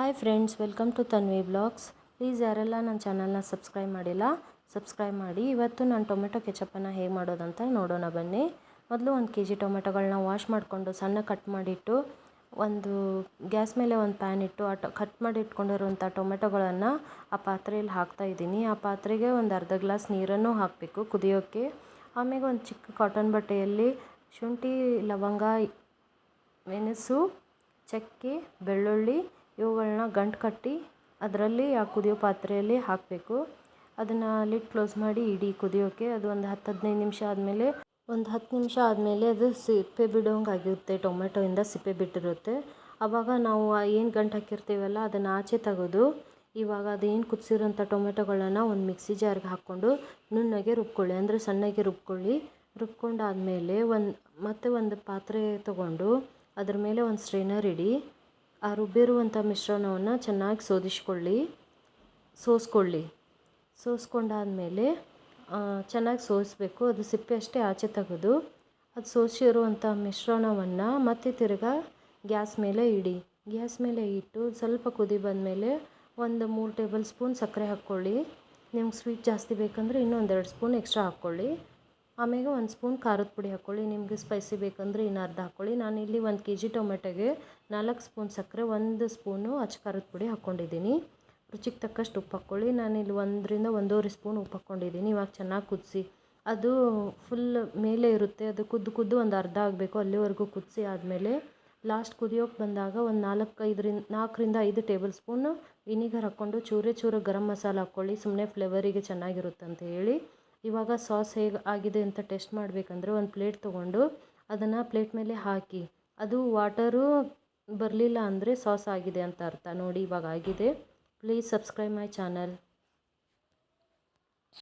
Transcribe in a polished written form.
Hi friends, welcome to Tanvi blogs. Please ಯಾರೆಲ್ಲ ನನ್ನ ಚಾನಲ್ನ ಸಬ್ಸ್ಕ್ರೈಬ್ ಮಾಡಿಲ್ಲ ಸಬ್ಸ್ಕ್ರೈಬ್ ಮಾಡಿ. ಇವತ್ತು ನಾನು ಟೊಮೆಟೊ ಕೆಚಪ್ಪನ್ನು ಹೇಗೆ ಮಾಡೋದಂತ ನೋಡೋಣ ಬನ್ನಿ. ಮೊದಲು 1 kg ಟೊಮೆಟೊಗಳನ್ನ ವಾಶ್ ಮಾಡಿಕೊಂಡು ಸಣ್ಣ ಕಟ್ ಮಾಡಿಟ್ಟು ಒಂದು ಗ್ಯಾಸ್ ಮೇಲೆ ಒಂದು ಪ್ಯಾನ್ ಇಟ್ಟು ಕಟ್ ಮಾಡಿ ಇಟ್ಕೊಂಡಿರುವಂಥ ಟೊಮೆಟೊಗಳನ್ನು ಆ ಪಾತ್ರೆಯಲ್ಲಿ ಹಾಕ್ತಾಯಿದ್ದೀನಿ. ಆ ಪಾತ್ರೆಗೆ ಒಂದು ಅರ್ಧ ಗ್ಲಾಸ್ ನೀರನ್ನು ಹಾಕಬೇಕು ಕುದಿಯೋಕ್ಕೆ. ಆಮೇಲೆ ಒಂದು ಚಿಕ್ಕ ಕಾಟನ್ ಬಟ್ಟೆಯಲ್ಲಿ ಶುಂಠಿ, ಲವಂಗ, ಮೆಣಸು, ಚಕ್ಕೆ, ಬೆಳ್ಳುಳ್ಳಿ ಇವುಗಳನ್ನ ಗಂಟು ಕಟ್ಟಿ ಅದರಲ್ಲಿ ಆ ಕುದಿಯೋ ಪಾತ್ರೆಯಲ್ಲಿ ಹಾಕಬೇಕು. ಅದನ್ನು ಲಿಡ್ ಕ್ಲೋಸ್ ಮಾಡಿ ಇಡಿ ಕುದಿಯೋಕ್ಕೆ. ಅದು ಒಂದು 10-15 ನಿಮಿಷ ಆದಮೇಲೆ ಅದು ಸಿಪ್ಪೆ ಬಿಡೋಂಗಾಗಿರುತ್ತೆ. ಟೊಮೆಟೊಯಿಂದ ಸಿಪ್ಪೆ ಬಿಟ್ಟಿರುತ್ತೆ. ಆವಾಗ ನಾವು ಏನು ಗಂಟು ಹಾಕಿರ್ತೀವಲ್ಲ ಅದನ್ನು ಆಚೆ ತೆಗೆದು ಇವಾಗ ಅದೇನು ಕುದಿಸಿರೋಂಥ ಟೊಮೆಟೊಗಳನ್ನು ಒಂದು ಮಿಕ್ಸಿ ಜಾರ್ಗೆ ಹಾಕ್ಕೊಂಡು ನುಣ್ಣಗೆ ರುಬ್ಕೊಳ್ಳಿ, ಅಂದರೆ ಸಣ್ಣಗೆ ರುಬ್ಕೊಂಡಾದಮೇಲೆ ಒಂದು ಪಾತ್ರೆ ತೊಗೊಂಡು ಅದ್ರ ಮೇಲೆ ಒಂದು ಸ್ಟ್ರೈನರ್ ಇಡಿ. ಆ ರುಬ್ಬಿರುವಂಥ ಮಿಶ್ರಣವನ್ನು ಚೆನ್ನಾಗಿ ಸೋಸ್ಕೊಂಡಾದಮೇಲೆ ಚೆನ್ನಾಗಿ ಸೋಸಬೇಕು. ಅದು ಸಿಪ್ಪೆ ಅಷ್ಟೇ ಆಚೆ ತೆಗೆದು ಅದು ಸೋಸಿರುವಂಥ ಮಿಶ್ರಣವನ್ನು ಮತ್ತೆ ತಿರ್ಗಾ ಗ್ಯಾಸ್ ಮೇಲೆ ಇಟ್ಟು ಸ್ವಲ್ಪ ಕುದಿ ಬಂದಮೇಲೆ ಒಂದು 3 ಟೇಬಲ್ ಸ್ಪೂನ್ ಸಕ್ಕರೆ ಹಾಕ್ಕೊಳ್ಳಿ. ನಿಮ್ಗೆ ಸ್ವೀಟ್ ಜಾಸ್ತಿ ಬೇಕಂದರೆ ಇನ್ನೂ 1-2 ಸ್ಪೂನ್ ಎಕ್ಸ್ಟ್ರಾ ಹಾಕ್ಕೊಳ್ಳಿ. ಆಮೇಲೆ 1 ಸ್ಪೂನ್ ಖಾರದ ಪುಡಿ ಹಾಕ್ಕೊಳ್ಳಿ. ನಿಮಗೆ ಸ್ಪೈಸಿ ಬೇಕಂದರೆ ಇನ್ನು ಅರ್ಧ ಹಾಕ್ಕೊಳ್ಳಿ. ನಾನಿಲ್ಲಿ 1 kg ಟೊಮೆಟೊಗೆ 4 ಸ್ಪೂನ್ ಸಕ್ಕರೆ, 1 ಸ್ಪೂನು ಅಚ್ಚ ಖಾರದ ಪುಡಿ ಹಾಕ್ಕೊಂಡಿದ್ದೀನಿ. ರುಚಿಗೆ ತಕ್ಕಷ್ಟು ಉಪ್ಪು ಹಾಕ್ಕೊಳ್ಳಿ. ನಾನಿಲ್ಲಿ 1ರಿಂದ 1.5 ಸ್ಪೂನ್ ಉಪ್ಪು ಹಾಕ್ಕೊಂಡಿದ್ದೀನಿ. ಇವಾಗ ಚೆನ್ನಾಗಿ ಕುದಿಸಿ. ಅದು ಫುಲ್ ಮೇಲೆ ಇರುತ್ತೆ, ಅದು ಕುದ್ದು ಒಂದು ಅರ್ಧ ಆಗಬೇಕು. ಅಲ್ಲಿವರೆಗೂ ಕುದಿಸಿ ಆದಮೇಲೆ ಲಾಸ್ಟ್ ಕುದಿಯೋಕ್ಕೆ ಬಂದಾಗ ಒಂದು 4ರಿಂದ 5 ಟೇಬಲ್ ಸ್ಪೂನು ವಿನಿಗರ್ ಹಾಕ್ಕೊಂಡು ಚೂರು ಗರಂ ಮಸಾಲ ಹಾಕ್ಕೊಳ್ಳಿ. ಸುಮ್ಮನೆ ಫ್ಲೇವರಿಗೆ ಚೆನ್ನಾಗಿರುತ್ತೆ ಅಂತ ಹೇಳಿ. ಇವಾಗ ಸಾಸ್ ಹೇಗೆ ಆಗಿದೆ ಅಂತ ಟೆಸ್ಟ್ ಮಾಡಬೇಕಂದ್ರೆ ಒಂದು ಪ್ಲೇಟ್ ತೊಗೊಂಡು ಅದನ್ನು ಪ್ಲೇಟ್ ಮೇಲೆ ಹಾಕಿ. ಅದು ವಾಟರು ಬರಲಿಲ್ಲ ಅಂದರೆ ಸಾಸ್ ಆಗಿದೆ ಅಂತ ಅರ್ಥ. ನೋಡಿ ಇವಾಗ ಆಗಿದೆ. Please subscribe my channel.